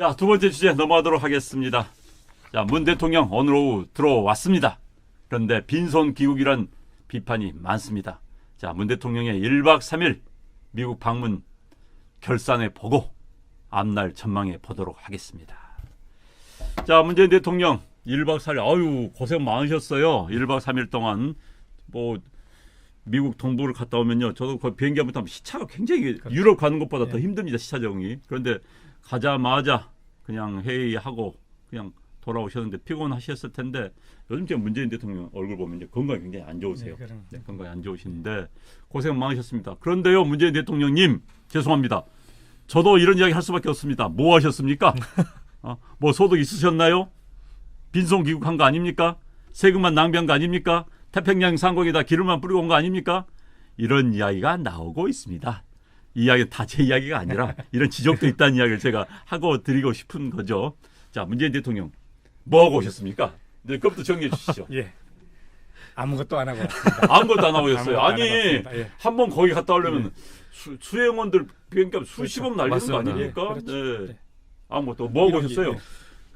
자, 두 번째 주제 넘어가도록 하겠습니다. 자, 문 대통령 오늘 오후 들어왔습니다. 그런데 빈손 귀국이란 비판이 많습니다. 자, 문 대통령의 1박 3일 미국 방문 결산해 보고 앞날 전망해 보도록 하겠습니다. 자, 문재인 대통령 1박 4일 아유 고생 많으셨어요. 1박 3일 동안 뭐 미국 동부를 갔다 오면요. 저도 거의 비행기 한번 타면 시차가 굉장히 그렇죠. 유럽 가는 것보다 더 힘듭니다. 시차 적응이. 그런데 가자마자 그냥 회의하고 그냥 돌아오셨는데 피곤하셨을 텐데 요즘 지금 문재인 대통령 얼굴 보면 이제 건강이 굉장히 안 좋으세요. 네, 건강이 안 좋으신데 고생 많으셨습니다. 그런데요, 문재인 대통령님 죄송합니다. 저도 이런 이야기 할 수밖에 없습니다. 뭐 하셨습니까? 뭐 소득 있으셨나요? 빈손 귀국한 거 아닙니까? 세금만 낭비한 거 아닙니까? 태평양 상공에다 기름만 뿌리고 온 거 아닙니까? 이런 이야기가 나오고 있습니다. 이 이야기는 다 제 이야기가 아니라 이런 지적도 있다는 이야기를 제가 하고 드리고 싶은 거죠. 자, 문재인 대통령 뭐 하고 오셨습니까? 네, 그것부터 정리해 주시죠. 예. 아무것도 안 하고 왔습니다. 아무것도 안 하고 오셨어요. 아니, 예. 한번 거기 갔다 오려면 수행원들 비행값 수십억 날리는 거 아닙니까? 예, 그렇죠. 네. 아무것도 뭐 하고 오셨어요? 예.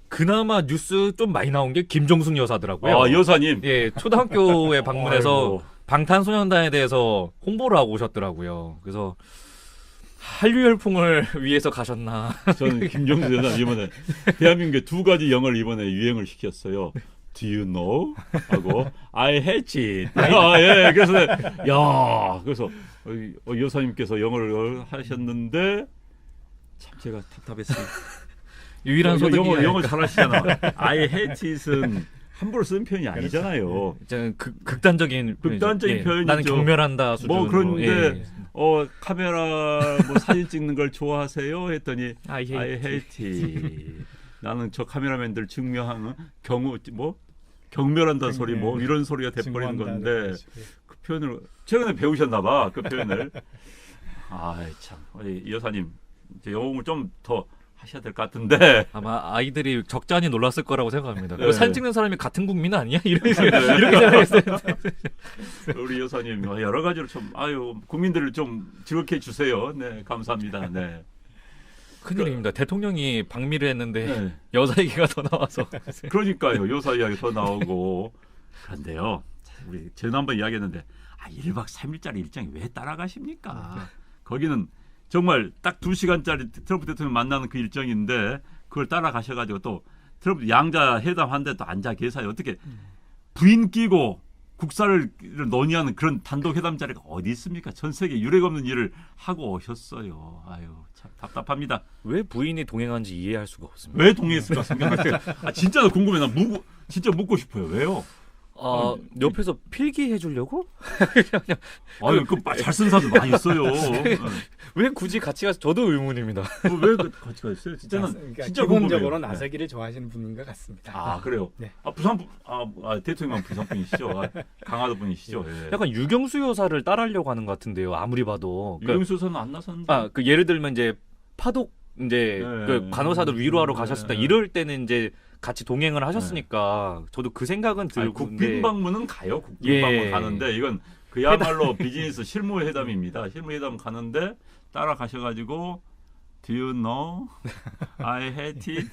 그나마 뉴스 좀 많이 나온 게 김정숙 여사더라고요. 아, 여사님. 예, 초등학교에 방문해서 방탄소년단에 대해서 홍보를 하고 오셨더라고요. 그래서 한류 열풍을 위해서 가셨나? 저는 김정숙 여사 이번에 대한민국에 두 가지 영어를 이번에 유행을 시켰어요. Do you know? 하고 I hate it. 아, 예. 그래서 여사님께서 영어를 하셨는데 참 제가 답답했어요. 유일한 소득이 영어 잘하시잖아. I hate it은 함부로 쓰는 표현이 아니잖아요. 극단적인 표현이죠. 나는 경멸한다 수준. 뭐 그런데 카메라 뭐 사진 찍는 걸 좋아하세요? 했더니 I hate it. 나는 저 카메라맨들 증명하는 경멸한다는 소리 뭐 이런 소리가 돼버리는 건데 그 표현을 최근에 배우셨나 봐. 그 표현을. 아, 참. 이 여사님 영어를 좀 더 하셔야 될 것 같은데 아마 아이들이 적잖이 놀랐을 거라고 생각합니다. 네. 사진 찍는 사람이 같은 국민 아니야? 이렇게 생각했어요. 우리 여사님 여러 가지로 좀 국민들을 좀 즐겁게 해주세요. 네, 감사합니다. 네. 큰일입니다. 대통령이 방미를 했는데 네. 여사 얘기가 더 나와서. 그러니까요. 여사 이야기 더 나오고. 그런데요. 우리 지난번 이야기했는데 1박 3일짜리 일정이 왜 따라가십니까? 거기는 정말 딱 2시간짜리 트럼프 대통령 만나는 그 일정인데 그걸 따라가셔가지고 또 트럼프 양자 회담하는데 또 앉아 계세요. 어떻게 부인 끼고 국사를 논의하는 그런 단독 회담 자리가 어디 있습니까? 전 세계 유례 없는 일을 하고 오셨어요. 아유, 참 답답합니다. 왜 부인이 동행한지 이해할 수가 없습니다. 왜 동의했을까 생각해요. 진짜 궁금해. 나 진짜 묻고 싶어요. 왜요? 옆에서 필기해 주려고? 잘 쓴 사람 많이 있어요. 왜 굳이 같이 가서 저도 의문입니다. 왜 같이 가셨어요? 진짜 기본적으로 궁금해요. 나서기를 좋아하시는 분인 것 같습니다. 아, 그래요? 네. 대통령 부산 분이시죠? 강화도 분이시죠? 예. 약간 유경수 여사를 따라하려고 하는 것 같은데요. 아무리 봐도. 유경수 여사는 안 나섰는데. 예를 들면 이제 파독 그 간호사들 위로하러 네. 가셨을 때 이럴 때는 이제 같이 동행을 하셨으니까 저도 그 생각은 들고 국빈 방문은 가요. 국빈 방문 가는데 이건 그야말로 비즈니스 실무회담입니다. 실무회담 가는데 따라가셔가지고 Do you know? I hate it.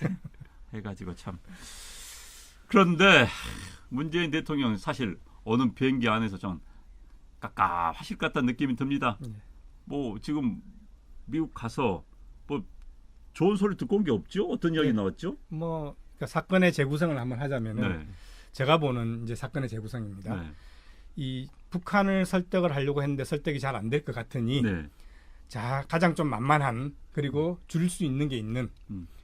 해가지고 참. 그런데 문재인 대통령 사실 오는 비행기 안에서 좀 깝깝하실 것 같다는 느낌이 듭니다. 뭐 지금 미국 가서 뭐 좋은 소리 듣고 온 게 없죠? 어떤 이야기 나왔죠? 그러니까 사건의 재구성을 한번 하자면은 제가 보는 이제 사건의 재구성입니다. 이 북한을 설득을 하려고 했는데 설득이 잘 안 될 것 같으니 자, 가장 좀 만만한 그리고 줄 수 있는 게 있는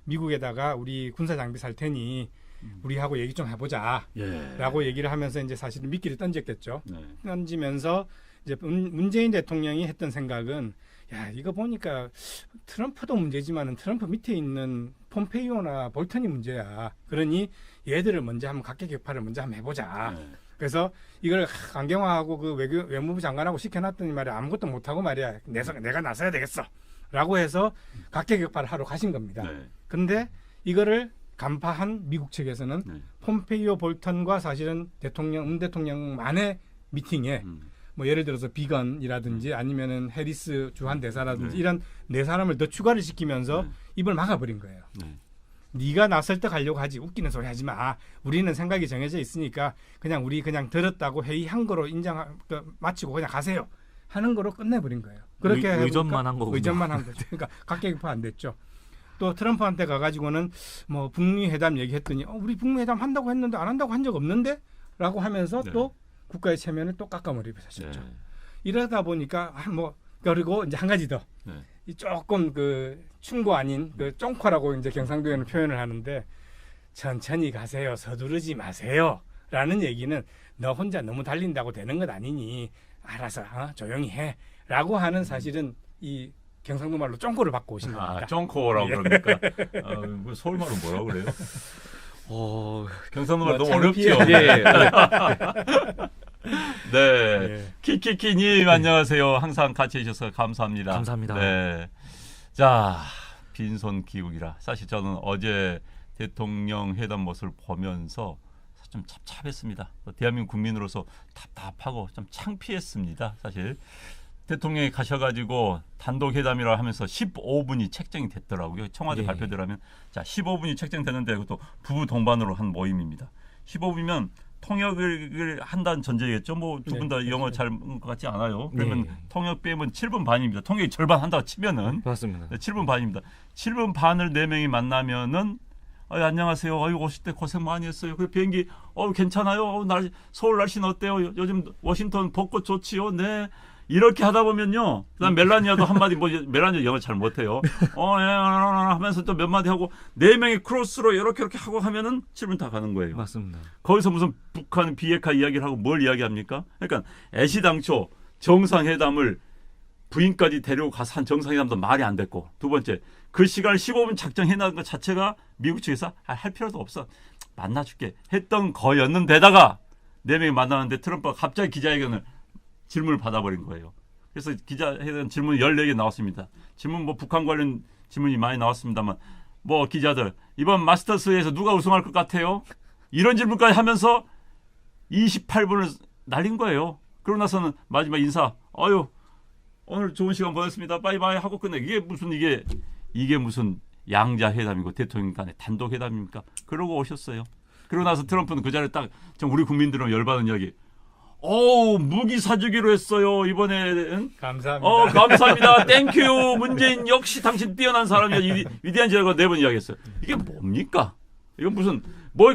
미국에다가 우리 군사 장비 살 테니 우리하고 얘기 좀 해보자 라고 얘기를 하면서 이제 사실은 미끼를 던졌겠죠. 던지면서 이제 문재인 대통령이 했던 생각은 야, 이거 보니까 트럼프도 문제지만은 트럼프 밑에 있는 폼페이오나 볼턴이 문제야. 그러니 얘들을 먼저 한번 각계격파를 먼저 한번 해보자. 그래서 이걸 강경화하고 그 외무부 장관하고 시켜놨더니 말이야 아무것도 못하고 말이야 내가 나서야 되겠어. 라고 해서 각계격파를 하러 가신 겁니다. 근데 이거를 간파한 미국 측에서는 폼페이오 볼턴과 사실은 문 대통령만의 미팅에 뭐 예를 들어서 비건이라든지 아니면은 해리스 주한 대사라든지 이런 네 사람을 더 추가를 시키면서 입을 막아버린 거예요. 네가 나 설득하려고 하지 웃기는 소리 하지 마. 우리는 생각이 정해져 있으니까 우리 그냥 들었다고 회의한 거로 마치고 그냥 가세요. 하는 거로 끝내버린 거예요. 그렇게 의전만 한 거군요. 의전만 한 거죠. 그러니까 각계기파 안 됐죠. 또 트럼프한테 가가지고는 뭐 북미 회담 얘기했더니 우리 북미 회담 한다고 했는데 안 한다고 한 적 없는데? 라고 하면서 네. 또 국가의 체면을 또 깎아머리셨죠. 네. 이러다 보니까 그리고 이제 한 가지 더 네. 이 조금 충고 아닌 쫑커라고 이제 경상도에는 표현을 하는데 천천히 가세요. 서두르지 마세요. 라는 얘기는 너 혼자 너무 달린다고 되는 것 아니니 알아서 조용히 해. 라고 하는 사실은 이 경상도 말로 쫑코를 받고 오신 겁니다. 쫑코라고 그럽니까? 뭐 서울말로 뭐라고 그래요? 경상도 말 너무 어렵죠? 예. 네. 예. 키키키님 안녕하세요. 항상 같이 해주셔서 감사합니다. 감사합니다. 네. 자, 빈손 기국이라. 사실 저는 어제 대통령 회담 모습을 보면서 좀 찹찹했습니다. 대한민국 국민으로서 답답하고 좀 창피했습니다. 사실 대통령이 가셔가지고 단독 회담이라 하면서 15분이 책정이 됐더라고요. 청와대 예. 발표대로 하면 자 15분이 책정되는데 그것도 부부 동반으로 한 모임입니다. 15분이면 통역을 한다는 전제겠죠. 뭐 두 분 다 네, 영어 그렇죠. 잘 같지 않아요. 그러면 네. 통역 빼면 7분 반입니다. 통역이 절반 한다고 치면은 맞습니다. 네, 7분 반입니다. 7분 반을 4명이 만나면은 안녕하세요. 오실 때 고생 많이 했어요. 그 비행기 괜찮아요. 서울 날씨는 어때요? 요즘 워싱턴 벚꽃 좋지요. 네. 이렇게 하다 보면요. 그다음 멜라니아도 한마디 멜라니아 영어 잘 못해요. 하면서 또 몇 마디 하고 4명이 크로스로 이렇게 하고 하면은 7분 다 가는 거예요. 맞습니다. 거기서 무슨 북한 비핵화 이야기를 하고 뭘 이야기합니까? 그러니까 애시당초 정상회담을 부인까지 데리고 가서 한 정상회담도 말이 안 됐고 두 번째 그 시간을 15분 작정해놓은 것 자체가 미국 측에서 할 필요도 없어. 만나줄게 했던 거였는데다가 4명이 만나는데 트럼프가 갑자기 기자회견을 질문을 받아버린 거예요. 그래서 기자회견 질문이 14개 나왔습니다. 질문 북한 관련 질문이 많이 나왔습니다만 기자들 이번 마스터스에서 누가 우승할 것 같아요? 이런 질문까지 하면서 28분을 날린 거예요. 그러고 나서는 마지막 인사 오늘 좋은 시간 보냈습니다. 빠이빠이 하고 끝내. 이게 무슨 양자 회담이고 대통령 간의 단독 회담입니까? 그러고 오셨어요. 그러고 나서 트럼프는 그 자리에 딱 우리 국민들은 열받은 이야기. 무기 사주기로 했어요. 이번에는 감사합니다. 감사합니다. 땡큐. 문재인 역시 당신 뛰어난 사람이야. 위대한 지라고 4번 이야기했어요. 이게 뭡니까? 이건 무슨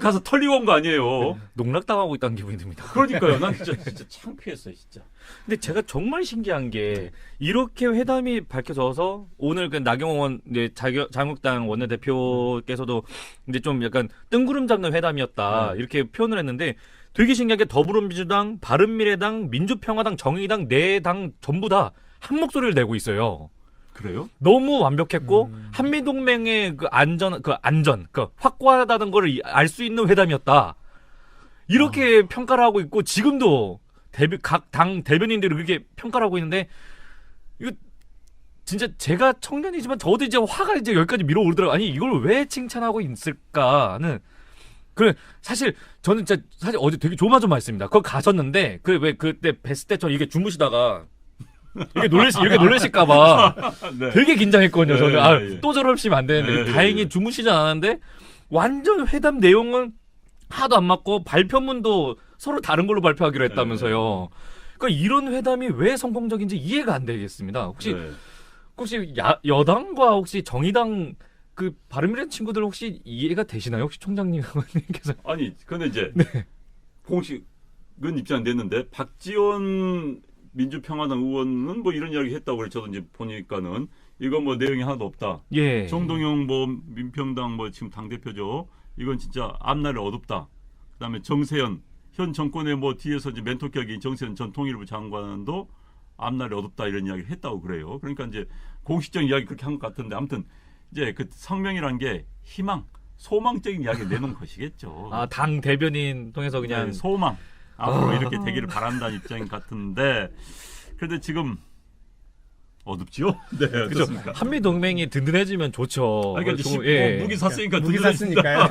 가서 털리고 온 거 아니에요. 농락당하고 있다는 기분이 듭니다. 그러니까요. 난 진짜 창피했어요. 진짜. 근데 제가 정말 신기한 게 이렇게 회담이 밝혀져서 오늘 나경원 자유한국당 원내대표께서도 이제 좀 약간 뜬구름 잡는 회담이었다 이렇게 표현을 했는데 되게 신기하게 더불어민주당, 바른미래당, 민주평화당, 정의당 4당 전부 다 한 목소리를 내고 있어요. 그래요? 너무 완벽했고 한미동맹의 안전 확고하다는 걸 알 수 있는 회담이었다. 이렇게 평가를 하고 있고 지금도 각 당 대변인들이 그렇게 평가를 하고 있는데 이거 진짜 제가 청년이지만 저도 이제 화가 이제 여기까지 밀어오르더라고요. 아니 이걸 왜 칭찬하고 있을까는 사실 저는 진짜 사실 어제 되게 조마조마했습니다. 거기 가셨는데 그때 뵀을 때 저 이게 주무시다가 이게 놀라실까봐 네. 되게 긴장했거든요. 저는 네. 또 저러시면 안 되는데 네. 다행히 주무시지 않았는데 완전 회담 내용은 하나도 안 맞고 발표문도 서로 다른 걸로 발표하기로 했다면서요. 그러니까 이런 회담이 왜 성공적인지 이해가 안 되겠습니다. 혹시 여당과 혹시 정의당 바른미래 친구들 혹시 이해가 되시나요? 혹시 총장님께서 아니 근데 이제 공식은 입장 안 됐는데 박지원 민주평화당 의원은 이런 이야기 했다고 그래. 저도 이제 보니까는 이건 내용이 하나도 없다. 예. 정동영 민평당 지금 당 대표죠. 이건 진짜 앞날이 어둡다. 그다음에 정세현 현 정권의 뒤에서 이제 멘토격인 정세현 전 통일부 장관도 앞날이 어둡다 이런 이야기를 했다고 그래요. 그러니까 이제 공식적인 이야기 그렇게 한 것 같은데 아무튼 이제 그 성명이라는 게 희망, 소망적인 이야기를 내놓은 것이겠죠. 당 대변인 통해서 그냥 소망. 앞으로 이렇게 되기를 바란다는 입장인 것 같은데 그런데 지금 어둡지요? 네, 그렇죠. 한미 동맹이 든든해지면 좋죠. 그러니까 이제 무기 샀으니까 무기 샀으니까요.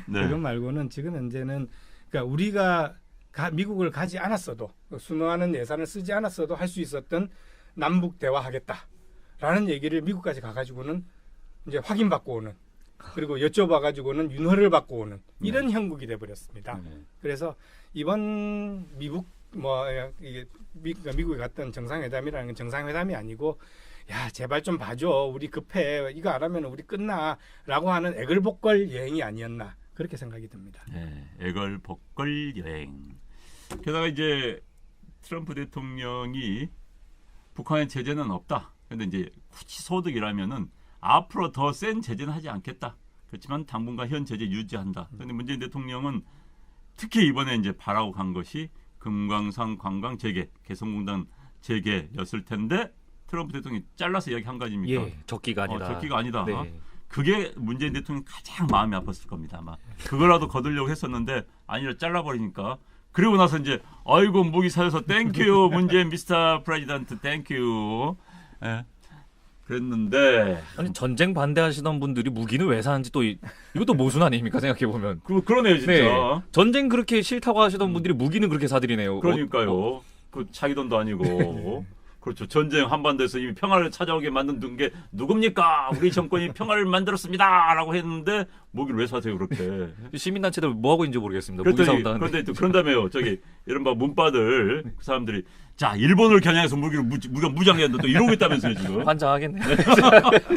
네. 그것 말고는 지금 현재는 그러니까 우리가 미국을 가지 않았어도 수놓아는 예산을 쓰지 않았어도 할 수 있었던 남북 대화하겠다라는 얘기를 미국까지 가가지고는 이제 확인받고 오는 그리고 여쭤봐가지고는 윤허를 받고 오는 이런 형국이 돼버렸습니다. 그래서 이번 미국 이게 미국에 갔던 정상회담이라는 건 정상회담이 아니고 야 제발 좀 봐줘 우리 급해 이거 안 하면 우리 끝나라고 하는 애걸복걸 여행이 아니었나 그렇게 생각이 듭니다. 네, 애걸복걸 여행. 게다가 이제 트럼프 대통령이 북한의 제재는 없다. 근데 이제 구치소득이라면은 앞으로 더 센 제재는 하지 않겠다. 그렇지만 당분간 현 제재 유지한다. 그런데 문재인 대통령은 특히 이번에 이제 바라고 간 것이 금강산 관광 재개, 개성공단 재개였을 텐데 트럼프 대통령이 잘라서 이야기 한 가지입니까? 예, 적기가 아니다. 적기가 아니다. 네. 그게 문재인 대통령 가장 마음이 아팠을 겁니다. 아마 그거라도 거두려고 했었는데 아니라 잘라버리니까 그리고 나서 이제 아이고 무기 사여서 땡큐 문재인 미스터 프레지던트 땡큐. 예. 그랬는데 아니 전쟁 반대하시던 분들이 무기는 왜 사는지 또 이것도 모순 아닙니까 생각해 보면. 그러네요 진짜. 네. 전쟁 그렇게 싫다고 하시던 분들이 무기는 그렇게 사들이네요. 그러니까요. 그 자기 돈도 아니고. 그렇죠. 전쟁 한반도에서 이미 평화를 찾아오게 만든 게 누굽니까? 우리 정권이 평화를 만들었습니다라고 했는데 무기를 왜 사세요 그렇게? 시민단체들 뭐 하고 있는지 모르겠습니다. 무기 사온다는데. 그런데 또 그런다며요. 저기 이른바 문바들 그 사람들이 자 일본을 겨냥해서 무기를 무장해야 한다 또 이러고 있다면서요 지금. 환장하겠네요.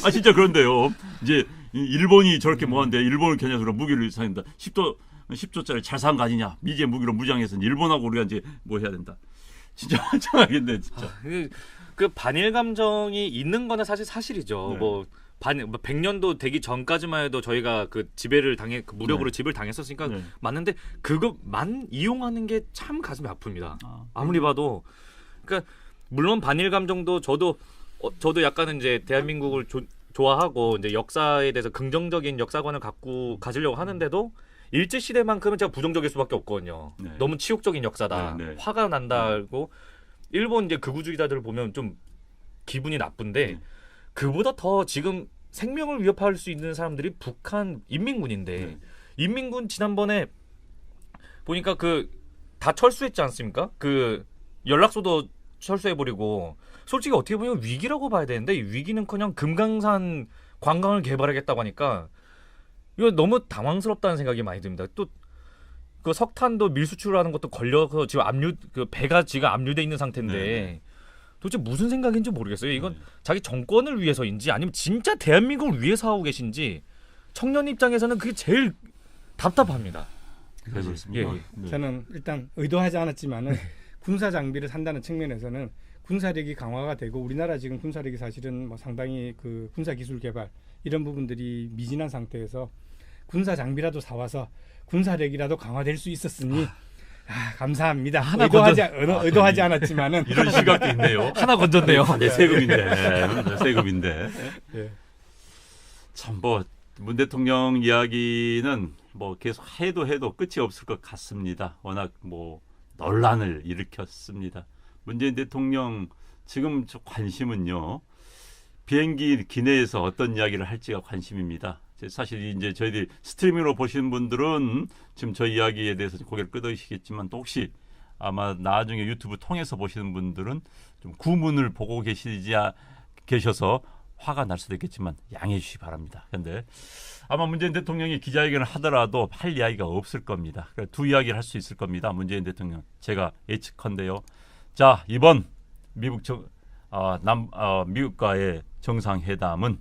아 진짜 그런데요. 이제 일본이 저렇게 뭐하는데 일본을 겨냥해서 무기를 사는다. 10조짜리 잘 산 거 아니냐? 미제 무기로 무장해서 일본하고 우리가 이제 뭐 해야 된다. 진짜 환장하겠네 진짜. 그 반일 감정이 있는 거는 사실 사실이죠. 네. 뭐 100년도 되기 전까지만 해도 저희가 그 지배를 그 무력으로 지배를 당했었으니까 네. 맞는데 그것만 이용하는 게 참 가슴이 아픕니다. 아무리 봐도 그러니까 물론 반일 감정도 저도 약간은 이제 대한민국을 좋아하고 이제 역사에 대해서 긍정적인 역사관을 가지려고 하는데도 일제 시대만큼은 제가 부정적일 수밖에 없거든요. 네. 너무 치욕적인 역사다. 네, 네. 화가 난다고 일본 이제 극우주의자들을 보면 좀 기분이 나쁜데 그보다 더 지금 생명을 위협할 수 있는 사람들이 북한 인민군인데 인민군 지난번에 보니까 그 다 철수했지 않습니까? 그 연락소도 철수해버리고 솔직히 어떻게 보면 위기라고 봐야 되는데 이 위기는커녕 금강산 관광을 개발하겠다고 하니까 이거 너무 당황스럽다는 생각이 많이 듭니다. 또 그 석탄도 밀수출하는 것도 걸려서 지금 그 배가 지금 압류돼 있는 상태인데 도대체 무슨 생각인지 모르겠어요. 이건 자기 정권을 위해서인지 아니면 진짜 대한민국을 위해서 하고 계신지 청년 입장에서는 그게 제일 답답합니다. 그렇습니다. 예. 저는 일단 의도하지 않았지만은 군사 장비를 산다는 측면에서는 군사력이 강화가 되고 우리나라 지금 군사력이 사실은 뭐 상당히 그 군사 기술 개발 이런 부분들이 미진한 상태에서 군사 장비라도 사와서 군사력이라도 강화될 수 있었으니 감사합니다. 의도하지 않았지만은 이런 시각도 있네요. 하나 건졌네요. 내 세금인데. 내 세금인데. 네. 참 뭐 문 대통령 이야기는 뭐 계속 해도 끝이 없을 것 같습니다. 워낙 뭐 논란을 일으켰습니다. 문재인 대통령 지금 관심은요. 비행기 기내에서 어떤 이야기를 할지가 관심입니다. 사실 이제 저희들이 스트리밍으로 보시는 분들은 지금 저희 이야기에 대해서 고개를 끄덕이시겠지만 또 혹시 아마 나중에 유튜브 통해서 보시는 분들은 좀 구문을 보고 계셔서 화가 날 수도 있겠지만 양해해 주시기 바랍니다. 그런데 아마 문재인 대통령이 기자회견을 하더라도 할 이야기가 없을 겁니다. 두 이야기를 할 수 있을 겁니다. 문재인 대통령. 제가 예측컨대요. 자, 이번 미국과의 정상회담은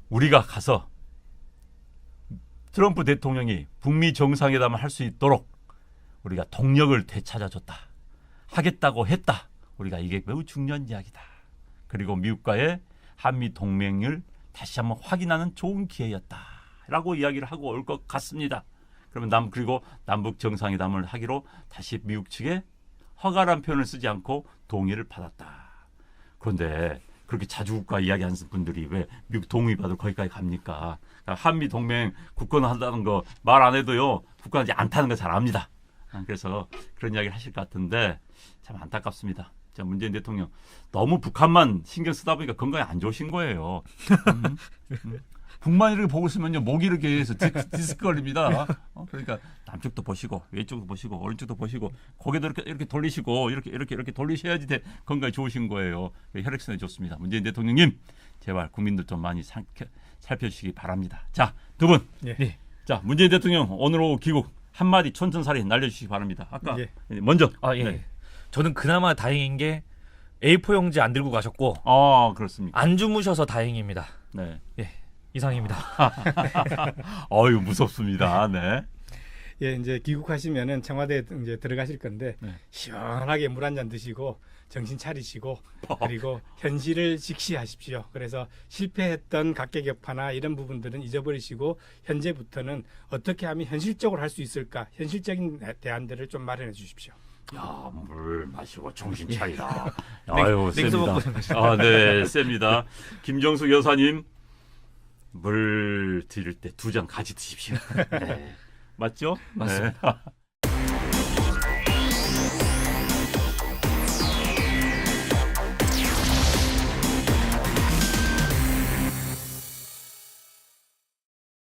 우리가 가서 트럼프 대통령이 북미 정상회담을 할 수 있도록 우리가 동력을 되찾아줬다. 하겠다고 했다. 우리가 이게 매우 중요한 이야기다. 그리고 미국과의 한미 동맹을 다시 한번 확인하는 좋은 기회였다라고 이야기를 하고 올 것 같습니다. 그러면 그리고 남북 정상회담을 하기로 다시 미국 측에 허가란 표현을 쓰지 않고 동의를 받았다. 그런데 그렇게 자주국가 이야기하는 분들이 왜 미국 동의 받을 거기까지 갑니까? 한미 동맹 굳건하다는 거 말 안 해도요. 굳건하지 않다는 거 잘 압니다. 그래서 그런 이야기를 하실 것 같은데 참 안타깝습니다. 자, 문재인 대통령 너무 북한만 신경 쓰다 보니까 건강에 안 좋으신 거예요. 북만 이렇게 보고 있으면요 목이 이렇게 해서 디스크 걸립니다. 그러니까 남쪽도 보시고 왼쪽도 보시고 오른쪽도 보시고 고개도 이렇게 돌리시고 이렇게 돌리셔야지 건강에 좋으신 거예요. 혈액순환에 좋습니다. 문재인 대통령님 제발 국민들 좀 많이 살펴주시기 바랍니다. 자, 두 분. 예. 자, 문재인 대통령 오늘 오후 귀국 한마디 촌천살이 날려주시기 바랍니다. 아까 예. 먼저. 아, 예. 네. 저는 그나마 다행인 게 A4 용지 안 들고 가셨고 그렇습니까? 안 주무셔서 다행입니다. 네. 예. 이상입니다. 어유 무섭습니다. 네. 예, 이제 귀국하시면은 청와대에 이제 들어가실 건데 네. 시원하게 물 한 잔 드시고 정신 차리시고 그리고 현실을 직시하십시오. 그래서 실패했던 각계격파나 이런 부분들은 잊어버리시고 현재부터는 어떻게 하면 현실적으로 할 수 있을까? 현실적인 대안들을 좀 마련해 주십시오. 야, 물 마시고 정신 차리라. 냉- 아유, 냉수 셉니다. 먹고 아, 네, 셉니다. 김정숙 여사님, 물 드릴 때 2잔 같이 드십시오. 네. 맞죠? 맞습니다. 네.